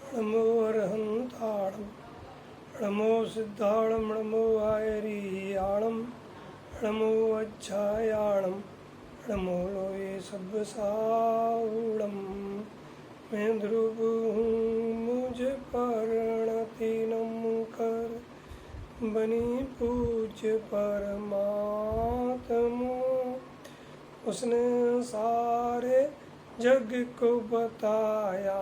नमो अरहंताणम नमो सिद्धाणम नमो आयरियाणम नमो अच्छायाणम नमो लोये सब्बसाऊणम। मैं ध्रुव हूँ मुझे परिणति नम कर, बनी पूज्य परमात्मा। उसने सारे जग को बताया,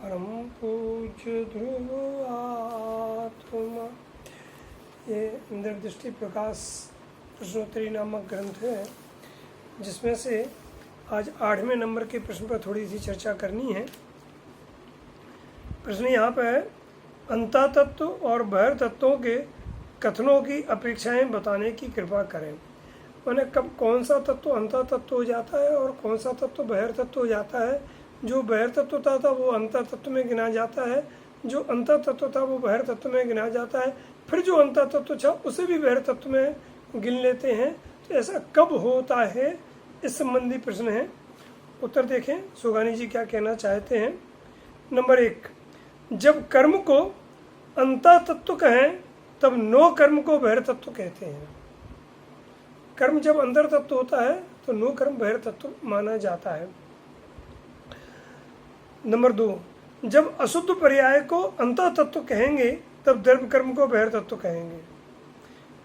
परम पूज्य ध्रुव आत्मा। ये इंद्रदृष्टि प्रकाश प्रश्नोत्तरी नामक ग्रंथ है, जिसमें से आज 8वें नंबर के प्रश्न पर थोड़ी सी चर्चा करनी है। प्रश्न यहाँ पे है, अंतःतत्व और बहिर्तत्वों के कथनों की अपेक्षाएं बताने की कृपा करें। मैंने कब कौन सा तत्व अंतःतत्व हो जाता है और कौन सा तत्व बहिर्तत्व हो जाता है। जो बहिर्तत्व था वो अंतःतत्व में गिना जाता है, जो अंतःतत्व था वो बहिर्तत्व में गिना जाता है, फिर जो अंतःतत्व था उसे भी बहिर्तत्व में गिन लेते हैं। तो ऐसा कब होता है, इस संबंधी प्रश्न है। उत्तर देखें सुगानी जी क्या कहना चाहते हैं। नंबर 1, जब कर्म को अंतःतत्व कहें तब नो कर्म को बहिर्तत्व कहते हैं। कर्म जब अंतर्तत्व होता है तो नो कर्म बहिर्तत्व माना जाता है। नंबर 2, जब अशुद्ध पर्याय को अंतःतत्व कहेंगे तब द्रव्य कर्म को बहिर्तत्व कहेंगे।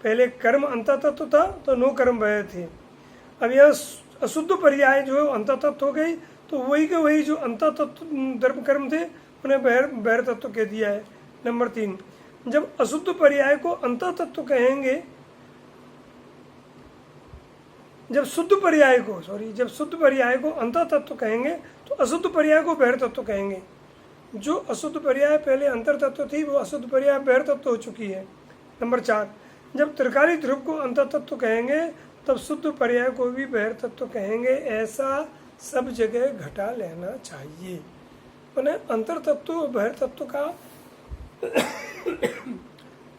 पहले कर्म अंतःतत्व था तो नो कर्म बहिर थे। अब यह अशुद्ध पर्याय जो है अंतःतत्व हो गई, तो वही के वही जो अंतःतत्व द्रव्य कर्म थे उन्हें बहिर्तत्व कह दिया है। नंबर 3, जब अशुद्ध पर्याय को अंतःतत्व कहेंगे, जब शुद्ध पर्याय को अंतःतत्व कहेंगे तो अशुद्ध पर्याय को बहिर्तत्व कहेंगे। जो अशुद्ध पर्याय पहले अंतर्तत्व थी वो अशुद्ध पर्याय बहिर्तत्व हो चुकी है। नंबर 4, जब त्रिकाली ध्रुव को अंतःतत्व कहेंगे तब शुद्ध पर्याय को भी बहिर्तत्व कहेंगे। ऐसा सब जगह घटा लेना चाहिए। मैंने अंतर्तत्व और बहिर्तत्व का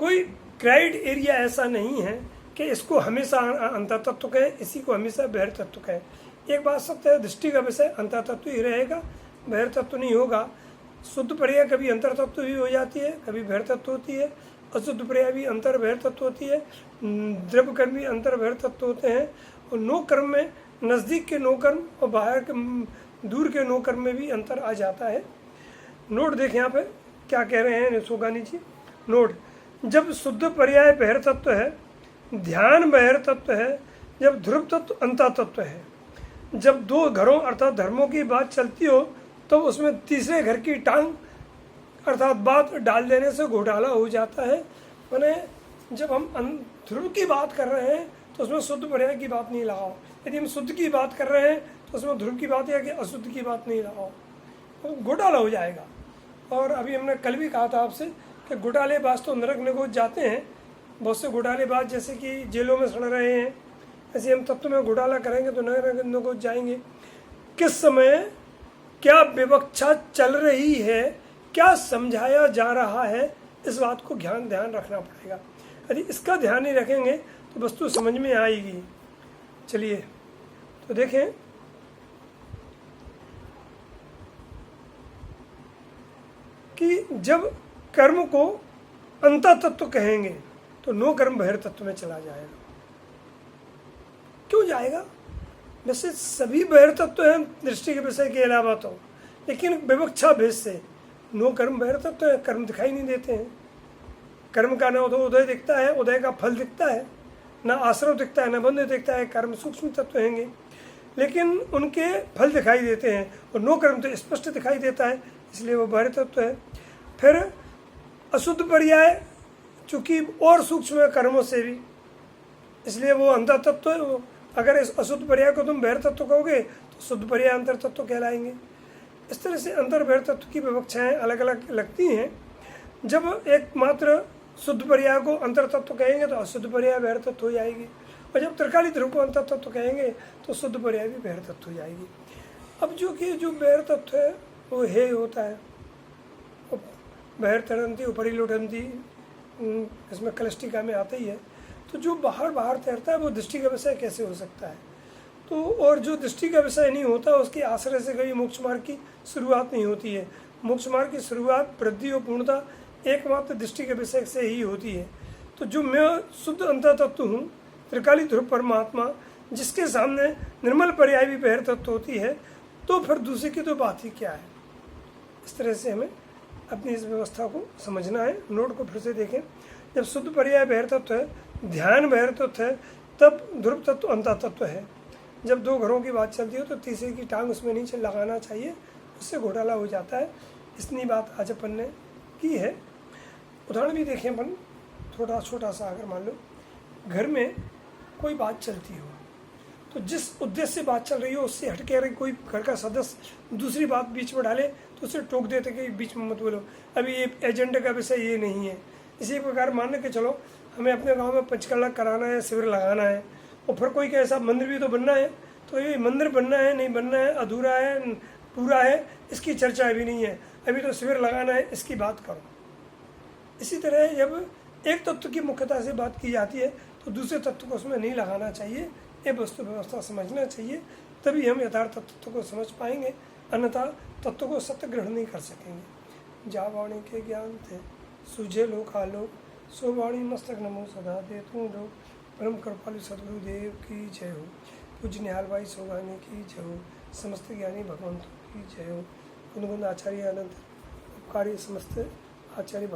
कोई क्राइड एरिया ऐसा नहीं है कि इसको हमेशा अंतःतत्व कहें, इसी को हमेशा बहिर्तत्व कहें। एक बात सत्य है, दृष्टि का विषय अंतःतत्व ही रहेगा, बहिर्तत्व नहीं होगा। शुद्ध पर्याय कभी अंतर्तत्व भी हो जाती है, कभी बहिर्तत्व होती है। अशुद्ध पर्याय भी अंतर बहिर्तत्व होती है। द्रव्य कर्म भी अंतर बहिर्तत्व होते हैं। और नो कर्म में नज़दीक के नो कर्म और बाहर के दूर के नो कर्म में भी अंतर आ जाता है। नोट देखें यहाँ पे क्या कह रहे हैं सोगानी जी। नोट, जब शुद्ध पर्याय बहिर्तत्व है, ध्यान बहिर्तत्व है, जब ध्रुव तत्व अंतःतत्व है, जब दो घरों अर्थात धर्मों की बात चलती हो तो उसमें तीसरे घर की टांग अर्थात बात डाल देने से घोटाला हो जाता है। माने जब हम ध्रुव की बात कर रहे हैं तो उसमें शुद्ध पर्याय की बात नहीं लगाओ। यदि हम शुद्ध की बात कर रहे हैं तो उसमें ध्रुव की बात या कि अशुद्ध की बात नहीं लगाओ, तो घोटाला हो जाएगा। और अभी हमने कल भी कहा था आपसे कि घोटालेबाज तो नरक निगोज जाते हैं। बहुत से घोटालेबाज जैसे कि जेलों में सड़ रहे हैं, ऐसे हम तत्व में घोटाला करेंगे तो नरक निगोज जाएंगे। किस समय क्या विवक्षा चल रही है, क्या समझाया जा रहा है, इस बात को ध्यान रखना पड़ेगा। यदि इसका ध्यान नहीं रखेंगे तो वस्तु समझ में आएगी। चलिए तो देखें, कि जब कर्म को अंतःतत्व कहेंगे तो नो कर्म बहिर्तत्व में चला जाएगा। क्यों जाएगा? वैसे सभी बहिर्तत्व हैं दृष्टि के विषय के अलावा तो, लेकिन विवक्षा भेद से नो कर्म बहिर्तत्व है, कर्म दिखाई नहीं देते हैं। कर्म का न उदय दिखता है, उदय का फल दिखता है, न आश्रव दिखता है, न बंध दिखता है। कर्म सूक्ष्म तत्व हैंगे लेकिन उनके फल दिखाई देते हैं, और नो कर्म तो स्पष्ट दिखाई देता है, इसलिए वो बहिर्तत्व है। फिर अशुद्ध पर्याय चूंकि और सूक्ष्म है कर्मों से भी, इसलिए वो अंतःतत्व है। अगर इस अशुद्ध पर्याय को तुम बहिर्तत्व कहोगे तो शुद्ध पर्याय अंतर्तत्व कहलाएंगे। इस तरह से अंतर बहिर्तत्व की विवक्षाएं अलग अलग लगती हैं। जब एकमात्र शुद्ध पर्याय को अंतर्तत्व कहेंगे तो अशुद्ध पर्याय बहिर्तत्व हो जाएगी, और जब त्रिकाली ध्रुव को अंतर्तत्व कहेंगे तो शुद्ध पर्याय भी बहिर्तत्व हो जाएगी। अब जो कि जो बहिर्तत्व है वो हे होता है, बहिर्तरंती ऊपरी लुटंती, इसमें कलष्टिका में आता ही है। तो जो बाहर बाहर तैरता है वो दृष्टि का विषय कैसे हो सकता है? तो और जो दृष्टि का विषय नहीं होता उसके आश्रय से कभी मोक्ष मार्ग की शुरुआत नहीं होती है। मोक्ष मार्ग की शुरुआत वृद्धि और पूर्णता एकमात्र दृष्टि के विषय से ही होती है। तो जो मैं शुद्ध अंतर तत्व हूँ, त्रिकाली ध्रुव परमात्मा, जिसके सामने निर्मल पर्याय भी बहिर तत्व होती है, तो फिर दूसरे की तो बात ही क्या है। इस तरह से हमें अपनी इस व्यवस्था को समझना है। नोट को फिर से देखें। जब शुद्ध पर्याय बहिर तत्व है, ध्यान बहिर तत्व है, तब ध्रुव तत्व अंतर तत्व है। जब दो घरों की बात चलती हो तो तीसरे की टांग उसमें नहीं लगाना चाहिए, उससे घोटाला हो जाता है। इतनी बात आज अपन ने की है। उदाहरण भी देखें अपन, थोड़ा छोटा सा। अगर मान लो घर में कोई बात चलती हो, तो जिस उद्देश्य से बात चल रही हो उससे हटके अगर कोई घर का सदस्य दूसरी बात बीच में डाले तो उसे टोक देते कि बीच में मत बोलो, अभी ये एजेंडे का विषय ये नहीं है। इसी प्रकार मान के चलो हमें अपने गांव में पंचकला कराना है, शिविर लगाना है, और फिर कोई कैसा मंदिर भी तो बनना है, तो ये मंदिर बनना है नहीं बनना है, अधूरा है पूरा है, इसकी चर्चा अभी नहीं है, अभी तो शिविर लगाना है, इसकी बात करो। इसी तरह जब एक तत्व की मुख्यता से बात की जाती है तो दूसरे तत्व को उसमें नहीं लगाना चाहिए। ये वस्तु व्यवस्था समझना चाहिए, तभी हम यथार्थ तत्व को समझ पाएंगे, अन्यथा तत्व को सत्य ग्रहण नहीं कर सकेंगे। जा वाणी के ज्ञान थे सूझे लोक आलोक, सो वाणी मस्तक नमो सदा दे तू लोग। परम कृपालु सदगुरुदेव की जय हो। पूज्य निहाल भाई सोगानी की जय हो। समस्त ज्ञानी भगवंतों की जय हो। गुणगुण आचार्य अनंत उपकारी समस्त आचार्य